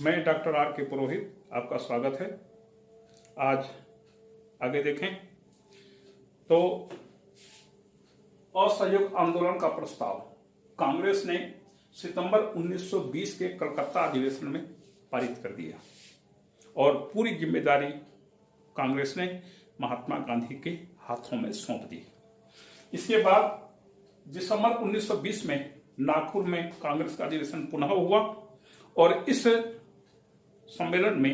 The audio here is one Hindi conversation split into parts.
मैं डॉक्टर आर के पुरोहित, आपका स्वागत है। आज आगे देखें तो असहयोग आंदोलन का प्रस्ताव कांग्रेस ने सितंबर 1920 के कलकत्ता अधिवेशन में पारित कर दिया और पूरी जिम्मेदारी कांग्रेस ने महात्मा गांधी के हाथों में सौंप दी। इसके बाद दिसंबर 1920 में नागपुर में कांग्रेस का अधिवेशन पुनः हुआ और इस सम्मेलन में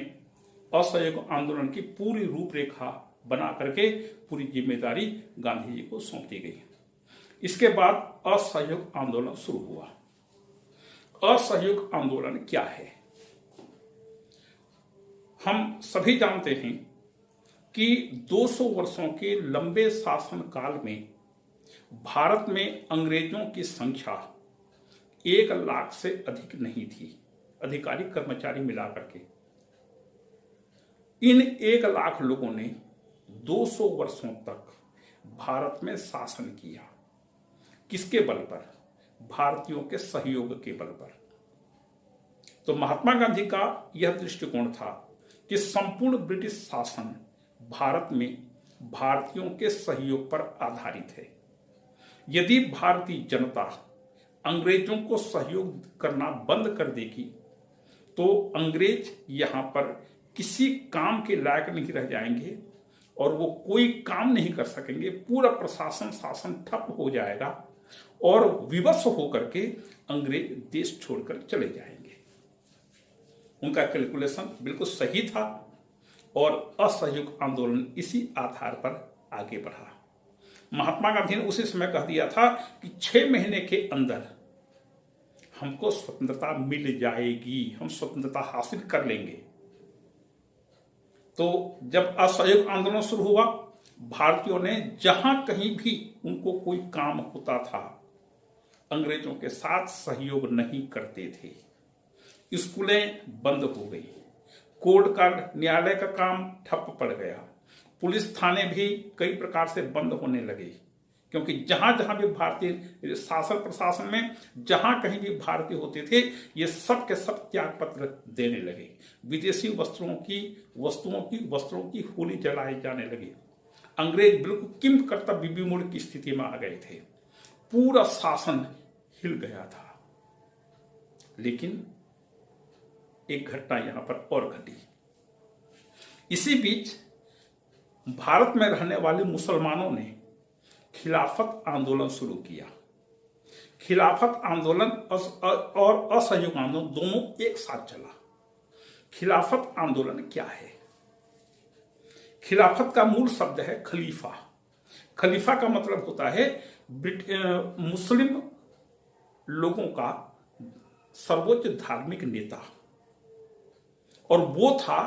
असहयोग आंदोलन की पूरी रूपरेखा बना करके पूरी जिम्मेदारी गांधी जी को सौंप दी गई। इसके बाद असहयोग आंदोलन शुरू हुआ। असहयोग आंदोलन क्या है? हम सभी जानते हैं कि 200 वर्षों के लंबे शासन काल में भारत में अंग्रेजों की संख्या 1 लाख से अधिक नहीं थी, अधिकारी कर्मचारी मिलाकर के। इन 1 लाख लोगों ने 200 वर्षों तक भारत में शासन किया। किसके बल पर? भारतीयों के सहयोग के बल पर। तो महात्मा गांधी का यह दृष्टिकोण था कि संपूर्ण ब्रिटिश शासन भारत में भारतीयों के सहयोग पर आधारित है। यदि भारतीय जनता अंग्रेजों को सहयोग करना बंद कर देगी तो अंग्रेज यहां पर किसी काम के लायक नहीं रह जाएंगे और वो कोई काम नहीं कर सकेंगे। पूरा प्रशासन शासन ठप हो जाएगा और विवश होकर के अंग्रेज देश छोड़कर चले जाएंगे। उनका कैलकुलेशन बिल्कुल सही था और असहयोग आंदोलन इसी आधार पर आगे बढ़ा। महात्मा गांधी ने उसी समय कह दिया था कि 6 महीने के अंदर हमको स्वतंत्रता मिल जाएगी, हम स्वतंत्रता हासिल कर लेंगे। तो जब असहयोग आंदोलन शुरू हुआ, भारतीयों ने जहां कहीं भी उनको कोई काम होता था अंग्रेजों के साथ सहयोग नहीं करते थे। स्कूलें बंद हो गई, कोर्ट का न्यायालय का काम ठप पड़ गया, पुलिस थाने भी कई प्रकार से बंद होने लगे, क्योंकि जहां जहां भी भारतीय शासन प्रशासन में जहां कहीं भी भारतीय होते थे ये सब के सब त्याग पत्र देने लगे। विदेशी वस्त्रों की होली जलाए जाने लगे। अंग्रेज बिल्कुल किम कर्तव्य विमूढ़ की स्थिति में आ गए थे। पूरा शासन हिल गया था। लेकिन एक घटना यहां पर और घटी। इसी बीच भारत में रहने वाले मुसलमानों ने खिलाफत आंदोलन शुरू किया। खिलाफत आंदोलन और असहयोग आंदोलन दोनों एक साथ चला। खिलाफत आंदोलन क्या है? खिलाफत का मूल शब्द है खलीफा। खलीफा का मतलब होता है मुस्लिम लोगों का सर्वोच्च धार्मिक नेता, और वो था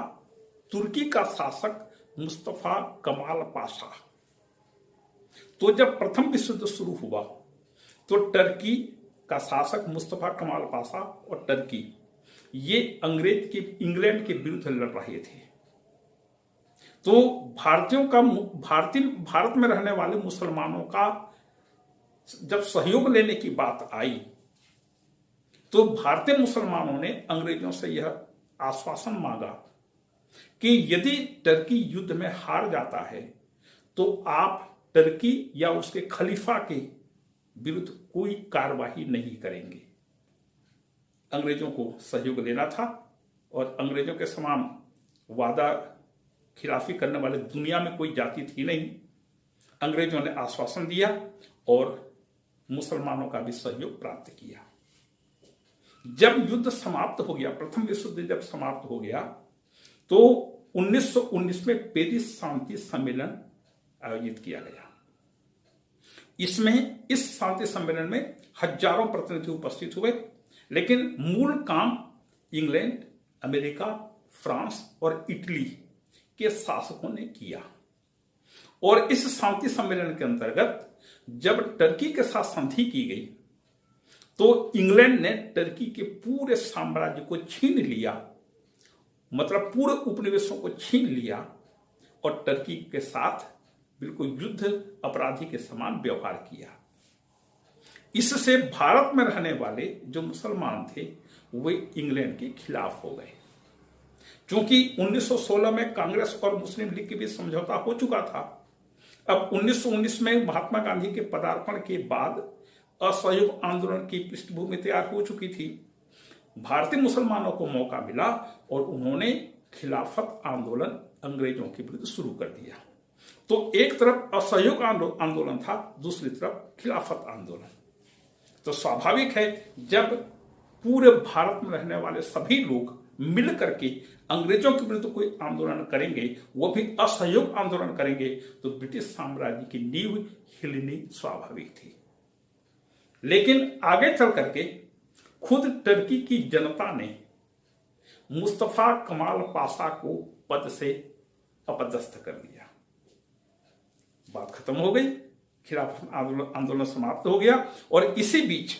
तुर्की का शासक मुस्तफा कमाल पाशा। तो जब प्रथम विश्व युद्ध शुरू हुआ तो टर्की का शासक मुस्तफा कमाल पाशा और टर्की ये इंग्लैंड के विरुद्ध लड़ रहे थे। तो भारत में रहने वाले मुसलमानों का जब सहयोग लेने की बात आई तो भारतीय मुसलमानों ने अंग्रेजों से यह आश्वासन मांगा कि यदि टर्की युद्ध में हार जाता है तो आप टर्की या उसके खलीफा के विरुद्ध कोई कार्रवाई नहीं करेंगे। अंग्रेजों को सहयोग लेना था और अंग्रेजों के समान वादा खिलाफी करने वाले दुनिया में कोई जाति थी नहीं। अंग्रेजों ने आश्वासन दिया और मुसलमानों का भी सहयोग प्राप्त किया। जब युद्ध समाप्त हो गया, प्रथम विश्व युद्ध जब समाप्त हो गया तो 1919 में पेरिस शांति सम्मेलन आयोजित किया गया। इस शांति सम्मेलन में हजारों प्रतिनिधि उपस्थित हुए, लेकिन मूल काम इंग्लैंड, अमेरिका, फ्रांस और इटली के शासकों ने किया। और इस शांति सम्मेलन के अंतर्गत जब टर्की के साथ संधि की गई तो इंग्लैंड ने टर्की के पूरे साम्राज्य को छीन लिया, मतलब पूरे उपनिवेशों को छीन लिया और टर्की के साथ बिल्कुल युद्ध अपराधी के समान व्यवहार किया। इससे भारत में रहने वाले जो मुसलमान थे वे इंग्लैंड के खिलाफ हो गए। क्योंकि 1916 में कांग्रेस और मुस्लिम लीग के बीच समझौता हो चुका था। अब 1919 में महात्मा गांधी के पदार्पण के बाद असहयोग आंदोलन की पृष्ठभूमि तैयार हो चुकी थी। भारतीय मुसलमानों को मौका मिला और उन्होंने खिलाफत आंदोलन अंग्रेजों के विरुद्ध शुरू कर दिया। तो एक तरफ असहयोग आंदोलन था, दूसरी तरफ खिलाफत आंदोलन। तो स्वाभाविक है जब पूरे भारत में रहने वाले सभी लोग मिल करके अंग्रेजों के विरुद्ध कोई आंदोलन करेंगे, वो भी असहयोग आंदोलन करेंगे, तो ब्रिटिश साम्राज्य की नींव हिलनी स्वाभाविक थी। लेकिन आगे चल करके खुद टर्की की जनता ने मुस्तफा कमाल पाशा को पद से अपदस्थ कर दिया। बात खत्म हो गई, खिलाफत आंदोलन समाप्त हो गया। और इसी बीच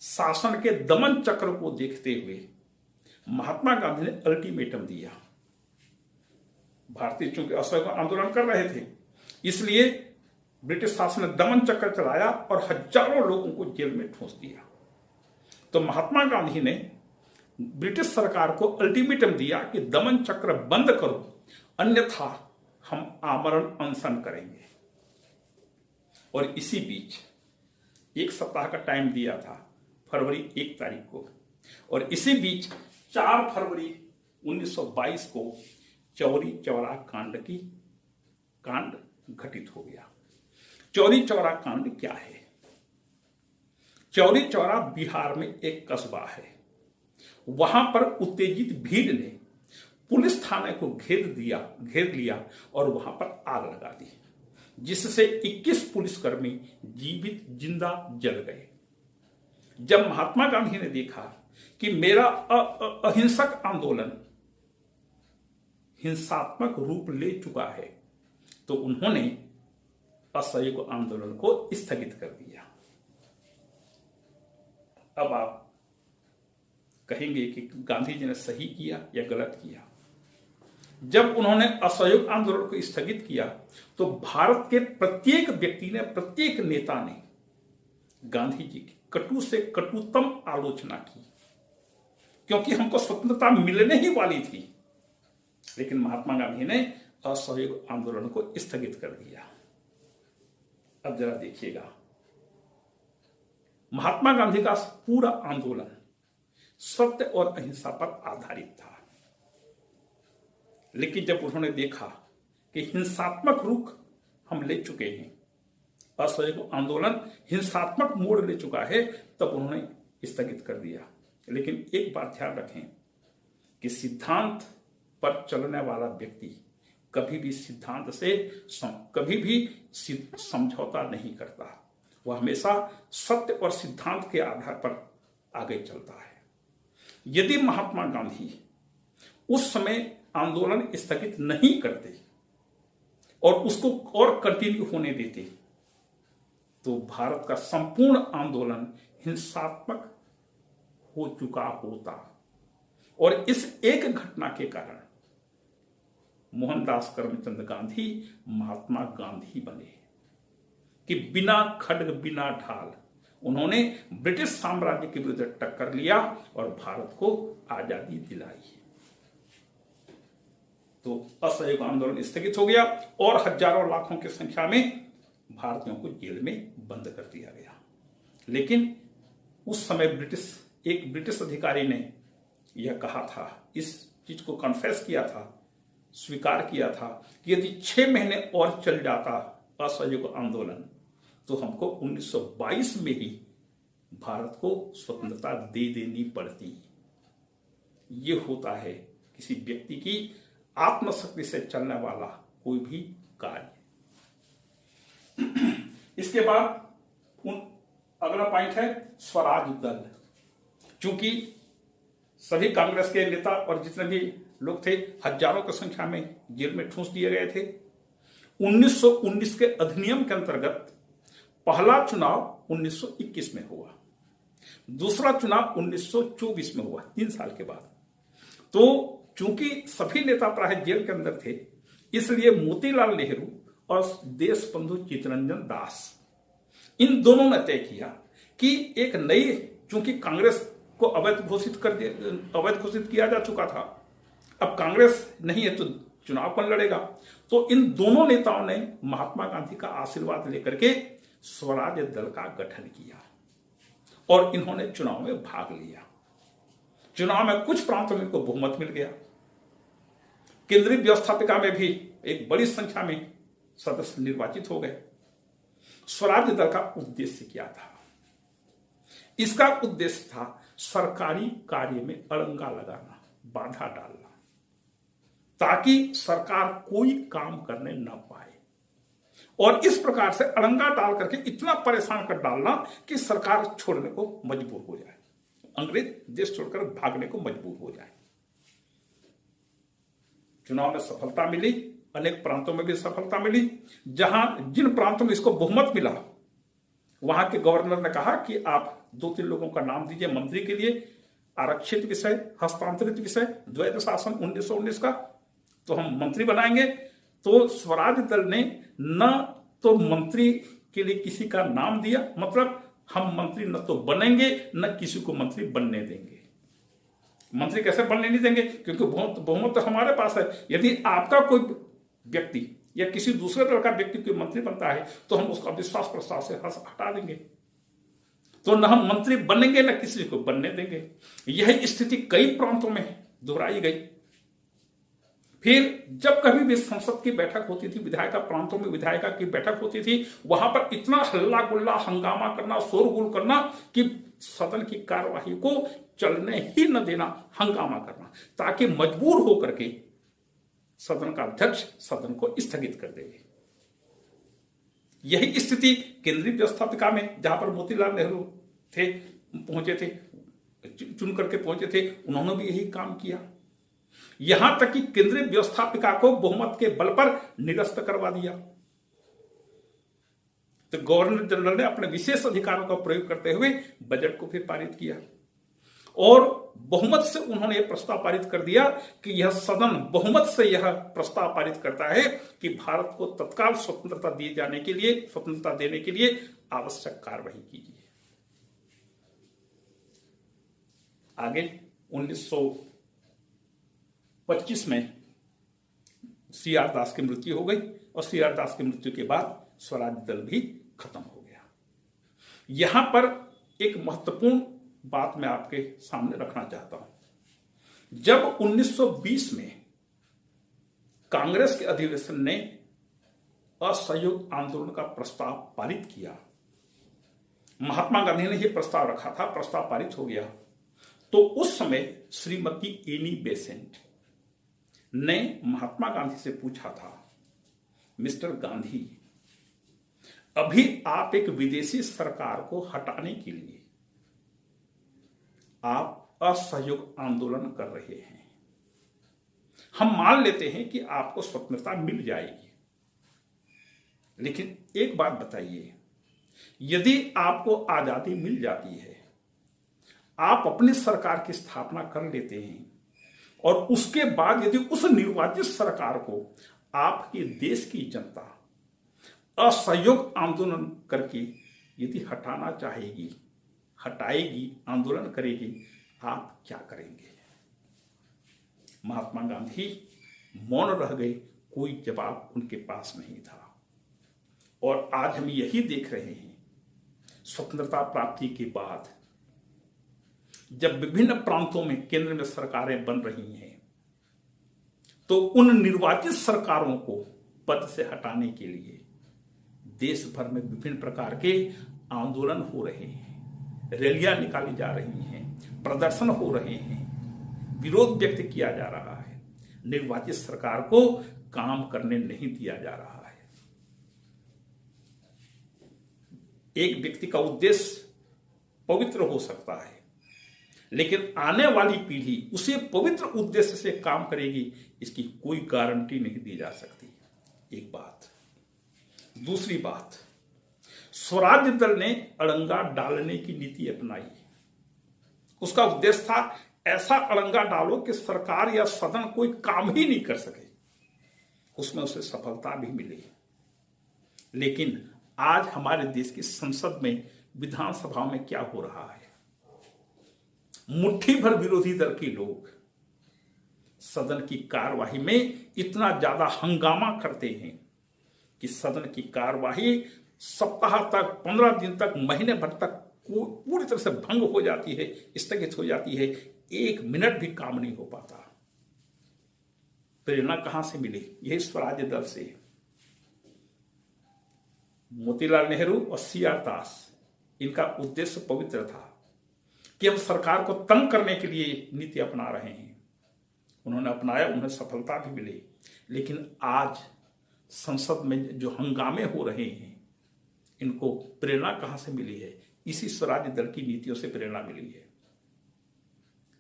शासन के दमन चक्र को देखते हुए महात्मा गांधी ने अल्टीमेटम दिया। भारतीय चूंकि असहयोग आंदोलन कर रहे थे, इसलिए ब्रिटिश शासन ने दमन चक्र चलाया और हजारों लोगों को जेल में ठूंस दिया। तो महात्मा गांधी ने ब्रिटिश सरकार को अल्टीमेटम दिया कि दमन चक्र बंद करो, अन्यथा हम आमरण अनशन करेंगे। और इसी बीच एक सप्ताह का टाइम दिया था, फरवरी 1 तारीख को। और इसी बीच 4 फरवरी 1922 को चौरी चौरा कांड घटित हो गया। चौरी चौरा कांड क्या है? चौरी चौरा बिहार में एक कस्बा है। वहां पर उत्तेजित भीड़ ने पुलिस थाने को घेर लिया और वहां पर आग लगा दी, जिससे 21 पुलिसकर्मी जीवित जिंदा जल गए। जब महात्मा गांधी ने देखा कि मेरा अहिंसक आंदोलन हिंसात्मक रूप ले चुका है, तो उन्होंने असहयोग आंदोलन को स्थगित कर दिया। अब आप कहेंगे कि गांधी जी ने सही किया या गलत किया। जब उन्होंने असहयोग आंदोलन को स्थगित किया, तो भारत के प्रत्येक व्यक्ति ने, प्रत्येक नेता ने गांधी जी की कटु से कटुतम आलोचना की, क्योंकि हमको स्वतंत्रता मिलने ही वाली थी। लेकिन महात्मा गांधी ने असहयोग आंदोलन को स्थगित कर दिया। अब जरा देखिएगा, महात्मा गांधी का पूरा आंदोलन सत्य और अहिंसा पर आधारित था। लेकिन जब उन्होंने देखा कि हिंसात्मक रुख हम ले चुके हैं, असहयोग आंदोलन हिंसात्मक मोड़ ले चुका है, तब उन्होंने स्थगित कर दिया। लेकिन एक बात ध्यान रखें कि सिद्धांत पर चलने वाला व्यक्ति कभी भी सिद्धांत से कभी भी समझौता नहीं करता। वह हमेशा सत्य और सिद्धांत के आधार पर आगे चलता है। यदि महात्मा गांधी उस समय आंदोलन स्थगित नहीं करते और उसको और कंटिन्यू होने देते, तो भारत का संपूर्ण आंदोलन हिंसात्मक हो चुका होता। और इस एक घटना के कारण मोहनदास करमचंद गांधी महात्मा गांधी बने कि बिना खड्ग बिना ढाल उन्होंने ब्रिटिश साम्राज्य के विरुद्ध टक्कर लिया और भारत को आजादी दिलाई। तो असहयोग आंदोलन स्थगित हो गया और हजारों लाखों की संख्या में भारतीयों को जेल में बंद कर दिया गया। लेकिन उस समय एक ब्रिटिश अधिकारी ने यह कहा था, इस चीज को कन्फेस किया था, स्वीकार किया था कि यदि 6 महीने और चल जाता असहयोग आंदोलन, तो हमको 1922 में ही भारत को स्वतंत्रता दे देनी पड़ती। ये होता है किसी व्यक्ति की आत्मशक्ति से चलने वाला कोई भी कार्य। इसके बाद अगला पॉइंट है स्वराज दल। चूंकि सभी कांग्रेस के नेता और जितने भी लोग थे हजारों की संख्या में जेल में ठूंस दिए गए थे। 1919 के अधिनियम के अंतर्गत पहला चुनाव 1921 में हुआ, दूसरा चुनाव 1924 में हुआ, 3 साल के बाद। तो चूंकि सभी नेता प्राय जेल के अंदर थे, इसलिए मोतीलाल नेहरू और देशबंधु चित्तरंजन दास, इन दोनों ने तय किया कि एक नई, चूंकि कांग्रेस को अवैध घोषित किया जा चुका था। अब कांग्रेस नहीं है तो चुनाव कौन लड़ेगा? तो इन दोनों नेताओं ने महात्मा गांधी का आशीर्वाद लेकर के स्वराज दल का गठन किया और इन्होंने चुनाव में भाग लिया। चुनाव में कुछ प्रांतों में इनको बहुमत मिल गया। केंद्रीय व्यवस्थापिका में भी एक बड़ी संख्या में सदस्य निर्वाचित हो गए। स्वराज दल का उद्देश्य क्या था? इसका उद्देश्य था सरकारी कार्य में अड़ंगा लगाना, बाधा डालना, ताकि सरकार कोई काम करने न पाए, और इस प्रकार से अड़ंगा डाल करके इतना परेशान कर डालना कि सरकार छोड़ने को मजबूर हो जाए, अंग्रेज देश छोड़कर भागने को मजबूर हो जाए। चुनाव में सफलता मिली, अनेक प्रांतों में भी सफलता मिली। जिन प्रांतों में इसको बहुमत मिला, वहां के गवर्नर ने कहा कि आप 2-3 लोगों का नाम दीजिए मंत्री के लिए, आरक्षित विषय, हस्तांतरित विषय, द्वैध शासन 1919 का, तो हम मंत्री बनाएंगे। तो स्वराज दल ने न तो मंत्री के लिए किसी का नाम दिया, मतलब हम मंत्री न तो बनेंगे न किसी को मंत्री बनने देंगे। मंत्री कैसे बनने नहीं देंगे? क्योंकि बहुमत तो हमारे पास है। यदि आपका कोई व्यक्ति या किसी दूसरे दल का व्यक्ति कोई मंत्री बनता है तो हम उसका विश्वास प्रस्ताव से हटा देंगे। तो न हम मंत्री बनेंगे न किसी को बनने देंगे। यह स्थिति कई प्रांतों में दोहराई गई। फिर जब कभी भी संसद की बैठक होती थी, विधायिका प्रांतों में विधायिका की बैठक होती थी, वहां पर इतना हल्ला गुल्ला, हंगामा करना, शोरगुल करना कि सदन की कार्यवाही को चलने ही न देना, हंगामा करना, ताकि मजबूर होकर के सदन का अध्यक्ष सदन को स्थगित कर दे। यही स्थिति केंद्रीय व्यवस्थापिका में, जहां पर मोतीलाल नेहरू पहुंचे थे, चुन करके पहुंचे थे, उन्होंने भी यही काम किया। यहां तक कि केंद्रीय व्यवस्थापिका को बहुमत के बल पर निरस्त करवा दिया। तो गवर्नर जनरल ने अपने विशेष अधिकारों का प्रयोग करते हुए बजट को फिर पारित किया और बहुमत से उन्होंने यह प्रस्ताव पारित कर दिया कि यह सदन बहुमत से यह प्रस्ताव पारित करता है कि भारत को तत्काल स्वतंत्रता देने के लिए आवश्यक कार्रवाई कीजिए। आगे 1925 में सी.आर. दास की मृत्यु हो गई और सी.आर. दास की मृत्यु के बाद स्वराज दल भी खत्म हो गया। यहां पर एक महत्वपूर्ण बात मैं आपके सामने रखना चाहता हूं। जब 1920 में कांग्रेस के अधिवेशन ने असहयोग आंदोलन का प्रस्ताव पारित किया, महात्मा गांधी ने यह प्रस्ताव रखा था, प्रस्ताव पारित हो गया, तो उस समय श्रीमती एनी बेसेंट ने महात्मा गांधी से पूछा था, मिस्टर गांधी, अभी आप एक विदेशी सरकार को हटाने के लिए आप असहयोग आंदोलन कर रहे हैं। हम मान लेते हैं कि आपको स्वतंत्रता मिल जाएगी, लेकिन एक बात बताइए, यदि आपको आजादी मिल जाती है, आप अपनी सरकार की स्थापना कर लेते हैं और उसके बाद यदि उस निर्वाचित सरकार को आपके देश की जनता असहयोग आंदोलन करके यदि हटाना चाहेगी, हटाएगी, आंदोलन करेगी, आप क्या करेंगे? महात्मा गांधी मौन रह गए, कोई जवाब उनके पास नहीं था। और आज हम यही देख रहे हैं, स्वतंत्रता प्राप्ति के बाद जब विभिन्न प्रांतों में केंद्र में सरकारें बन रही हैं, तो उन निर्वाचित सरकारों को पद से हटाने के लिए देश भर में विभिन्न प्रकार के आंदोलन हो रहे हैं, रैलियां निकाली जा रही हैं, प्रदर्शन हो रहे हैं, विरोध व्यक्त किया जा रहा है, निर्वाचित सरकार को काम करने नहीं दिया जा रहा है। एक व्यक्ति का उद्देश्य पवित्र हो सकता है, लेकिन आने वाली पीढ़ी उसे पवित्र उद्देश्य से काम करेगी, इसकी कोई गारंटी नहीं दी जा सकती। एक बात। दूसरी बात, स्वराज दल ने अड़ंगा डालने की नीति अपनाई। उसका उद्देश्य था ऐसा अड़ंगा डालो कि सरकार या सदन कोई काम ही नहीं कर सके। उसमें उसे सफलता भी मिली। लेकिन आज हमारे देश की संसद में, विधानसभा में क्या हो रहा है? मुट्ठी भर विरोधी दल के लोग सदन की कार्यवाही में इतना ज्यादा हंगामा करते हैं कि सदन की कार्यवाही सप्ताह तक, 15 दिन तक, महीने भर तक पूरी तरह से भंग हो जाती है, स्थगित हो जाती है। 1 मिनट भी काम नहीं हो पाता। प्रेरणा कहां से मिली? यही स्वराज्य दल से। मोतीलाल नेहरू और CR दास, इनका उद्देश्य पवित्र था कि हम सरकार को तंग करने के लिए नीति अपना रहे हैं। उन्होंने अपनाया, उन्हें सफलता भी मिली। लेकिन आज संसद में जो हंगामे हो रहे हैं, इनको प्रेरणा कहां से मिली है? इसी स्वराज्य दल की नीतियों से प्रेरणा मिली है।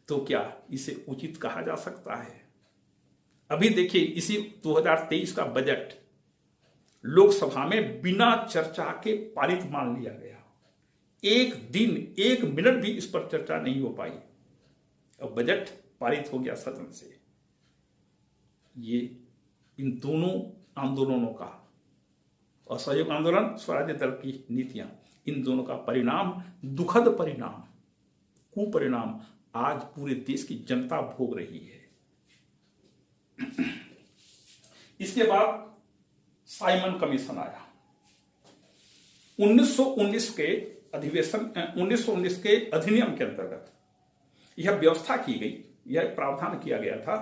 तो क्या इसे उचित कहा जा सकता है? अभी देखिए, इसी 2023 का बजट लोकसभा में बिना चर्चा के पारित मान लिया गया। 1 दिन, 1 मिनट भी इस पर चर्चा नहीं हो पाई और बजट पारित हो गया सदन से। ये इन दोनों आंदोलनों का, असहयोग आंदोलन, स्वराज्य दल की नीतियां, इन दोनों का परिणाम, दुखद परिणाम, कुपरिणाम आज पूरे देश की जनता भोग रही है। इसके बाद साइमन कमीशन आया। 1919 के अधिनियम के अंतर्गत यह व्यवस्था की गई, यह प्रावधान किया गया था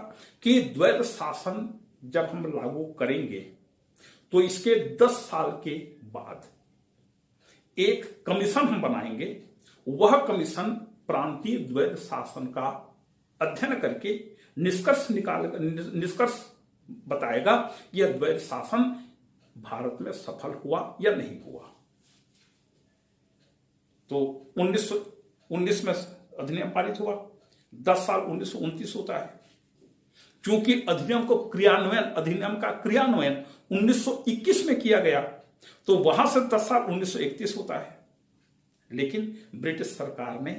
कि द्वैध शासन जब हम लागू करेंगे तो इसके 10 साल के बाद एक कमीशन हम बनाएंगे। वह कमीशन प्रांतीय द्वैध शासन का अध्ययन करके निष्कर्ष बताएगा यह द्वैध शासन भारत में सफल हुआ या नहीं हुआ। तो 1919 में अधिनियम पारित हुआ, 10 साल 1929 होता है। क्योंकि अधिनियम का क्रियान्वयन 1921 में किया गया, तो वहां से 10 साल 1931 होता है। लेकिन ब्रिटिश सरकार ने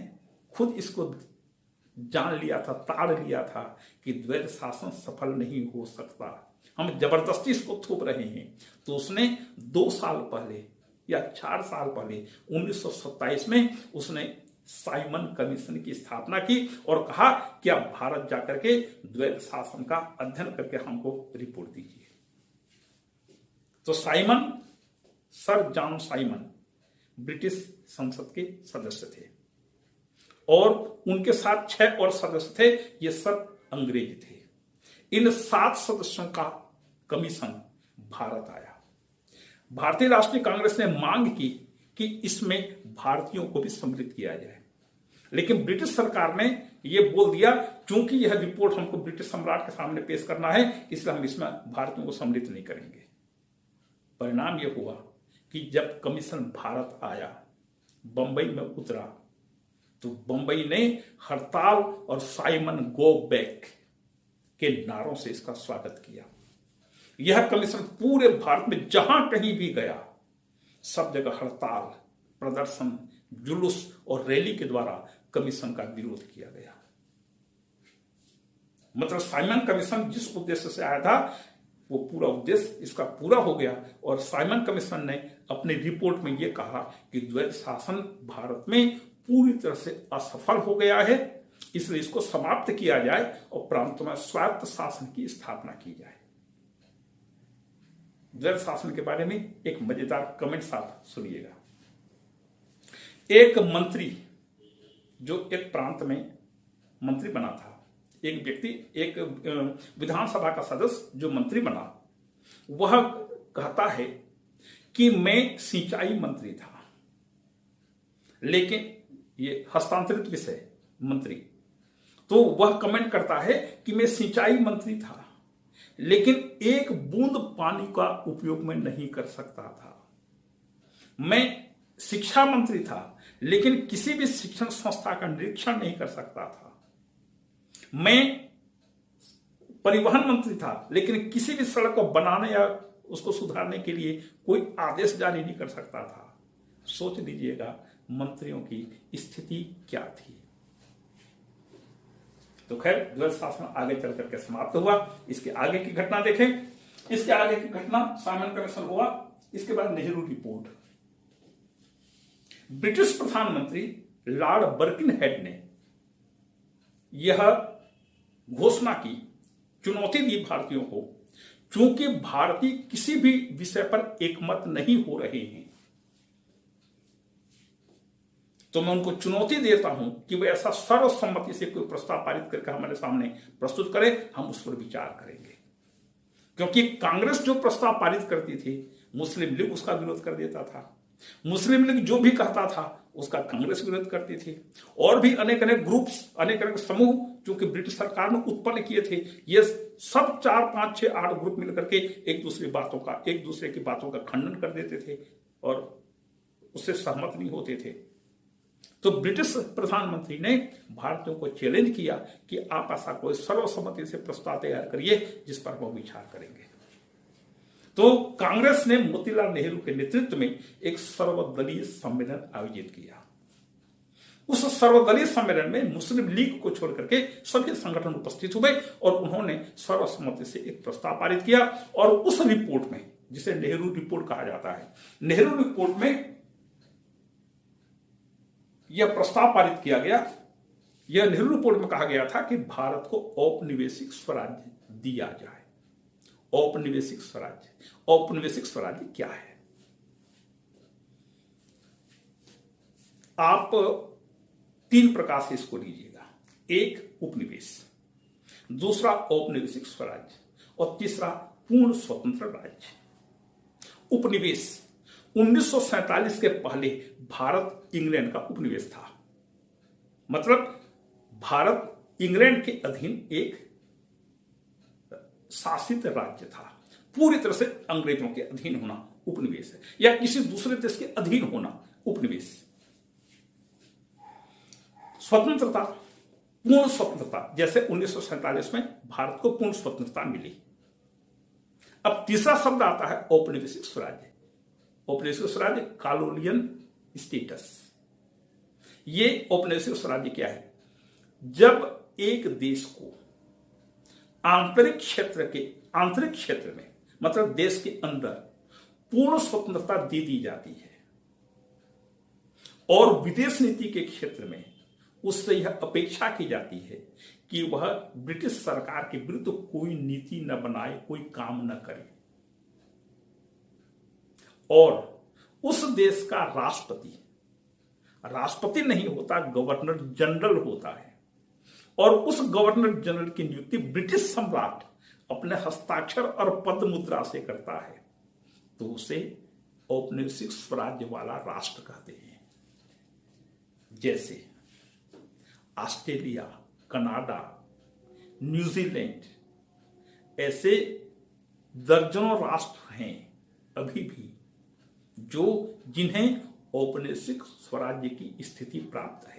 खुद इसको जान लिया था, ताड़ लिया था कि द्वैध शासन सफल नहीं हो सकता, हम जबरदस्ती इसको थोप रहे हैं। तो उसने 2 साल पहले या 4 साल पहले 1927 में उसने साइमन कमीशन की स्थापना की और कहा कि आप भारत जाकर के द्वैध शासन का अध्ययन करके हमको रिपोर्ट दीजिए। तो सर जॉन साइमन ब्रिटिश संसद के सदस्य थे और उनके साथ 6 और सदस्य थे, ये सब अंग्रेज थे। इन 7 सदस्यों का कमीशन भारत आया। भारतीय राष्ट्रीय कांग्रेस ने मांग की कि इसमें भारतीयों को भी सम्मिलित किया जाए, लेकिन ब्रिटिश सरकार ने यह बोल दिया क्योंकि यह रिपोर्ट हमको ब्रिटिश सम्राट के सामने पेश करना है, इसलिए हम इसमें भारतीयों को सम्मिलित नहीं करेंगे। परिणाम यह हुआ कि जब कमीशन भारत आया, बंबई में उतरा, तो बंबई ने हड़ताल और साइमन गो बैक के नारों से इसका स्वागत किया। यह कमीशन पूरे भारत में जहां कहीं भी गया, सब जगह हड़ताल, प्रदर्शन, जुलूस और रैली के द्वारा कमीशन का विरोध किया गया। मतलब साइमन कमीशन जिस उद्देश्य से आया था, वो पूरा उद्देश्य इसका पूरा हो गया। और साइमन कमीशन ने अपनी रिपोर्ट में यह कहा कि द्वैध शासन भारत में पूरी तरह से असफल हो गया है, इसलिए इसको समाप्त किया जाए और प्रांतों में स्वायत्त शासन की स्थापना की जाए। द्वैध शासन के बारे में एक मजेदार कमेंट आप सुनिएगा। एक मंत्री जो एक प्रांत में मंत्री बना था, एक व्यक्ति, एक विधानसभा का सदस्य जो मंत्री बना, वह कहता है कि मैं सिंचाई मंत्री था, लेकिन ये हस्तांतरित विषय मंत्री, तो वह कमेंट करता है कि मैं सिंचाई मंत्री था लेकिन एक बूंद पानी का उपयोग मैं नहीं कर सकता था। मैं शिक्षा मंत्री था लेकिन किसी भी शिक्षण संस्था का निरीक्षण नहीं कर सकता था। मैं परिवहन मंत्री था लेकिन किसी भी सड़क को बनाने या उसको सुधारने के लिए कोई आदेश जारी नहीं कर सकता था। सोच लीजिएगा मंत्रियों की स्थिति क्या थी। तो खैर द्वैध शासन आगे चल करके समाप्त हुआ। इसके आगे की घटना देखें। इसके आगे की घटना साइमन कमीशन हुआ, इसके बाद नेहरू रिपोर्ट। ब्रिटिश प्रधानमंत्री लॉर्ड बर्किनहेड ने यह घोषणा की, चुनौती दी भारतीयों को, क्योंकि भारतीय किसी भी विषय पर एकमत नहीं हो रहे हैं, तो मैं उनको चुनौती देता हूं कि वे ऐसा सर्वसम्मति से कोई प्रस्ताव पारित करके हमारे सामने प्रस्तुत करें, हम उस पर विचार करेंगे। क्योंकि कांग्रेस जो प्रस्ताव पारित करती थी, मुस्लिम लीग उसका विरोध कर देता था। मुस्लिम लीग जो भी कहता था उसका कांग्रेस विरोध करती थी। और भी अनेक अनेक ग्रुप्स, अनेक अनेक समूह जो कि ब्रिटिश सरकार ने उत्पन्न किए थे, ये सब 4, 5, 6, 8 ग्रुप मिलकर के एक दूसरे की बातों का खंडन कर देते थे और उससे सहमत नहीं होते थे। तो ब्रिटिश प्रधानमंत्री ने भारतीयों को चैलेंज किया कि आप ऐसा कोई सर्वसम्मति से प्रस्ताव तैयार करिए जिस पर वो विचार करेंगे। तो कांग्रेस ने मोतीलाल नेहरू के नेतृत्व में एक सर्वदलीय सम्मेलन आयोजित किया। उस सर्वदलीय सम्मेलन में मुस्लिम लीग को छोड़ करके सभी संगठन उपस्थित हुए और उन्होंने सर्वसम्मति से एक प्रस्ताव पारित किया। और उस रिपोर्ट में, जिसे नेहरू रिपोर्ट कहा जाता है, नेहरू रिपोर्ट में यह प्रस्ताव पारित किया गया। यह नेहरू रिपोर्ट में कहा गया था कि भारत को औपनिवेशिक स्वराज्य दिया जाए। औपनिवेशिक स्वराज्य, औपनिवेशिक स्वराज्य क्या है? आप 3 प्रकार से इसको लीजिएगा। एक, उपनिवेश, दूसरा औपनिवेशिक स्वराज्य और तीसरा पूर्ण स्वतंत्र राज्य। उपनिवेश 1947 के पहले भारत इंग्लैंड का उपनिवेश था। मतलब भारत इंग्लैंड के अधीन एक शासित राज्य था। पूरी तरह से अंग्रेजों के अधीन होना उपनिवेश है, या किसी दूसरे देश के अधीन होना उपनिवेश। स्वतंत्रता, पूर्ण स्वतंत्रता, जैसे 1947 में भारत को पूर्ण स्वतंत्रता मिली। अब तीसरा शब्द आता है औपनिवेशिक स्वराज्य। औपनिवेशिक स्वराज्य, कॉलोनियल स्टेटस। ये औपनिवेशिक स्वराज्य क्या है? जब एक देश को आंतरिक क्षेत्र में, मतलब देश के अंदर पूर्ण स्वतंत्रता दे दी जाती है और विदेश नीति के क्षेत्र में उससे यह अपेक्षा की जाती है कि वह ब्रिटिश सरकार के विरुद्ध कोई नीति न बनाए, कोई काम न करे, और उस देश का राष्ट्रपति नहीं होता, गवर्नर जनरल होता है, और उस गवर्नर जनरल की नियुक्ति ब्रिटिश सम्राट अपने हस्ताक्षर और पद मुद्रा से करता है, तो उसे औपनिवेशिक स्वराज्य वाला राष्ट्र कहते हैं। जैसे ऑस्ट्रेलिया, कनाडा, न्यूजीलैंड, ऐसे दर्जनों राष्ट्र हैं अभी भी जिन्हें औपनिवेशिक स्वराज्य की स्थिति प्राप्त है।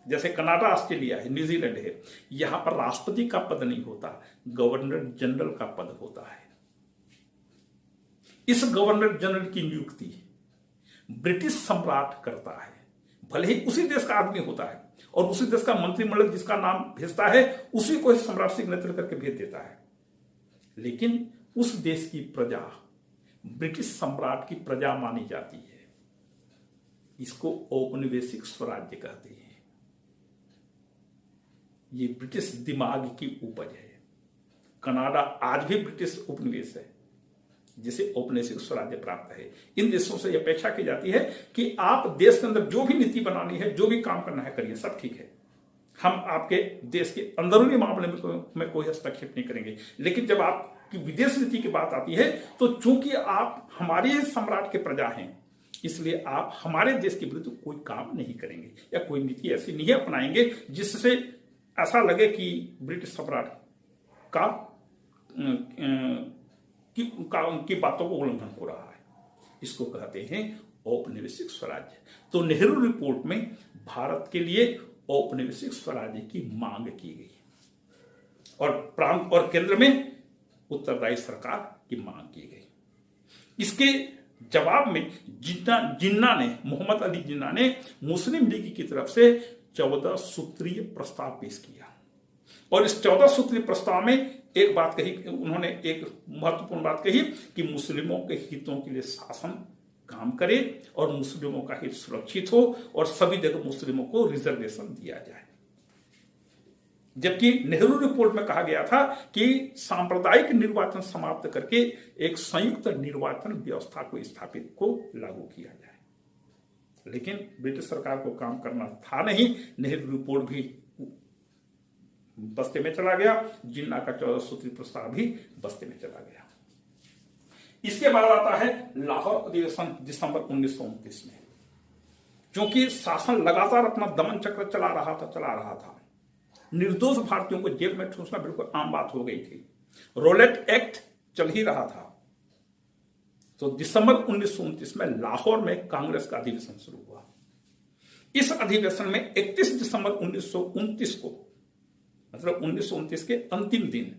जैसे कनाडा, ऑस्ट्रेलिया है, न्यूजीलैंड है, यहां पर राष्ट्रपति का पद नहीं होता, गवर्नर जनरल का पद होता है। इस गवर्नर जनरल की नियुक्ति ब्रिटिश सम्राट करता है, भले ही उसी देश का आदमी होता है और उसी देश का मंत्रिमंडल जिसका नाम भेजता है उसी को सम्राट सिग्नेचर करके भेज देता है, लेकिन उस देश की प्रजा ब्रिटिश सम्राट की प्रजा मानी जाती है। इसको औपनिवेशिक स्वराज्य कहते हैं। ये ब्रिटिश दिमाग की उपज है। कनाडा आज भी ब्रिटिश उपनिवेश है जिसे औपनिवेशिक स्वराज्य प्राप्त है। इन देशों से यह अपेक्षा की जाती है कि आप देश के अंदर जो भी नीति बनानी है, जो भी काम करना है, करिए, सब ठीक है, हम आपके देश के अंदरूनी मामले में कोई हस्तक्षेप नहीं करेंगे। लेकिन जब आपकी विदेश नीति की बात आती है तो चूंकि आप हमारे ही सम्राट के प्रजा हैं, इसलिए आप हमारे देश के विरुद्ध कोई काम नहीं करेंगे या कोई नीति ऐसी नहीं अपनाएंगे जिससे ऐसा लगे कि ब्रिटिश सम्राट की बातों को उल्लंघन हो रहा है। इसको कहते हैं औपनिवेशिक स्वराज्य। तो नेहरू रिपोर्ट में भारत के लिए औपनिवेशिक स्वराज्य की मांग की गई और प्रांत और केंद्र में उत्तरदायी सरकार की मांग की गई। इसके जवाब में मोहम्मद अली जिन्ना ने मुस्लिम लीग की तरफ से 14 सूत्रीय प्रस्ताव पेश किया और इस 14 सूत्रीय प्रस्ताव में एक बात कही, उन्होंने एक महत्वपूर्ण बात कही कि मुस्लिमों के हितों के लिए शासन काम करे और मुस्लिमों का हित सुरक्षित हो और सभी जगह मुस्लिमों को रिजर्वेशन दिया जाए। जबकि नेहरू रिपोर्ट में कहा गया था कि सांप्रदायिक निर्वाचन समाप्त करके एक संयुक्त निर्वाचन व्यवस्था को स्थापित को लागू किया जाए। लेकिन ब्रिटिश सरकार को काम करना था नहीं, नेहरू रिपोर्ट भी बस्ते में चला गया, जिन्ना का 14 सूत्री प्रस्ताव भी बस्ते में चला गया। इसके बाद आता है लाहौर अधिवेशन दिसंबर 1929 में। क्योंकि शासन लगातार अपना दमन चक्र चला रहा था, निर्दोष भारतीयों को जेल में ठूंसना बिल्कुल आम बात हो गई थी, रोलेट एक्ट चल ही रहा था। तो दिसंबर 1929 में लाहौर में कांग्रेस का अधिवेशन शुरू हुआ। इस अधिवेशन में 31 दिसंबर 1929 को, मतलब 1929 के अंतिम दिन,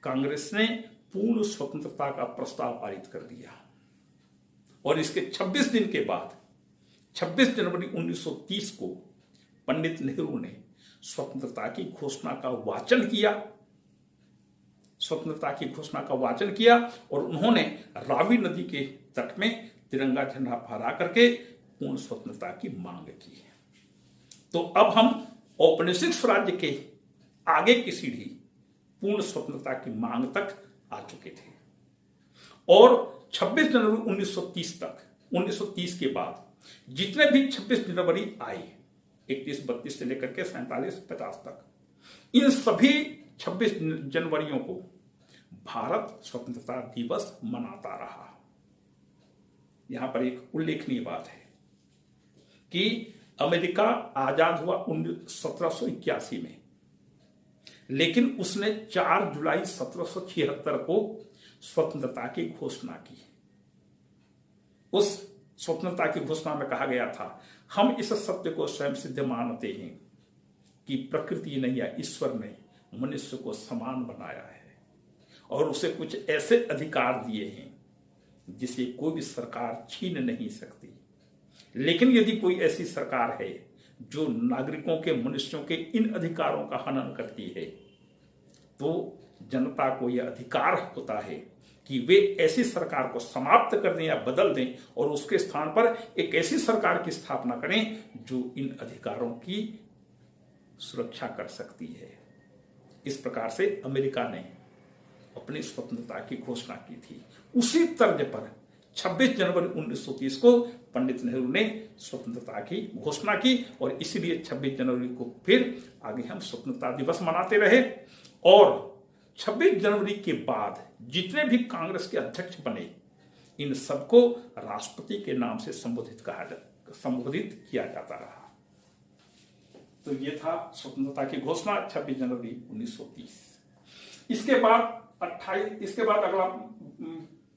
कांग्रेस ने पूर्ण स्वतंत्रता का प्रस्ताव पारित कर दिया। और इसके 26 दिन के बाद 26 जनवरी 1930 को पंडित नेहरू ने स्वतंत्रता की घोषणा का वाचन किया और उन्होंने रावी नदी के तट में तिरंगा झंडा फहरा करके पूर्ण स्वतंत्रता की मांग की। तो अब हम औपनिवेशिक स्वराज्य के आगे की सीढ़ी पूर्ण स्वतंत्रता की मांग तक आ चुके थे। और 26 जनवरी 1930 के बाद जितने भी 26 जनवरी आए, 31-32 से लेकर के 47-50 तक, इन सभी 26 जनवरियों को भारत स्वतंत्रता दिवस मनाता रहा। यहां पर एक उल्लेखनीय बात है कि अमेरिका आजाद हुआ 1781 में, लेकिन उसने 4 जुलाई 1776 को स्वतंत्रता की घोषणा की। उस स्वतंत्रता की घोषणा में कहा गया था, हम इस सत्य को स्वयं सिद्ध मानते हैं कि प्रकृति ने या ईश्वर ने मनुष्य को समान बनाया है और उसे कुछ ऐसे अधिकार दिए हैं जिसे कोई भी सरकार छीन नहीं सकती। लेकिन यदि कोई ऐसी सरकार है जो नागरिकों के, मनुष्यों के इन अधिकारों का हनन करती है, तो जनता को यह अधिकार होता है कि वे ऐसी सरकार को समाप्त कर दें या बदल दें और उसके स्थान पर एक ऐसी सरकार की स्थापना करें जो इन अधिकारों की सुरक्षा कर सकती है। इस प्रकार से अमेरिका ने अपनी स्वतंत्रता की घोषणा की थी। उसी तर्ज पर 26 जनवरी 1930 को पंडित नेहरू ने स्वतंत्रता की घोषणा की और इसीलिए 26 जनवरी को फिर आगे हम स्वतंत्रता दिवस मनाते रहे। और 26 जनवरी के बाद जितने भी कांग्रेस के अध्यक्ष बने, इन सबको राष्ट्रपति के नाम से संबोधित किया जाता रहा। तो ये था स्वतंत्रता की घोषणा 26 जनवरी 1930। इसके बाद अगला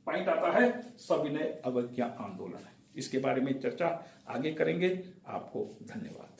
पॉइंट आता है सविनय अवज्ञा आंदोलन। इसके बारे में चर्चा आगे करेंगे। आपको धन्यवाद।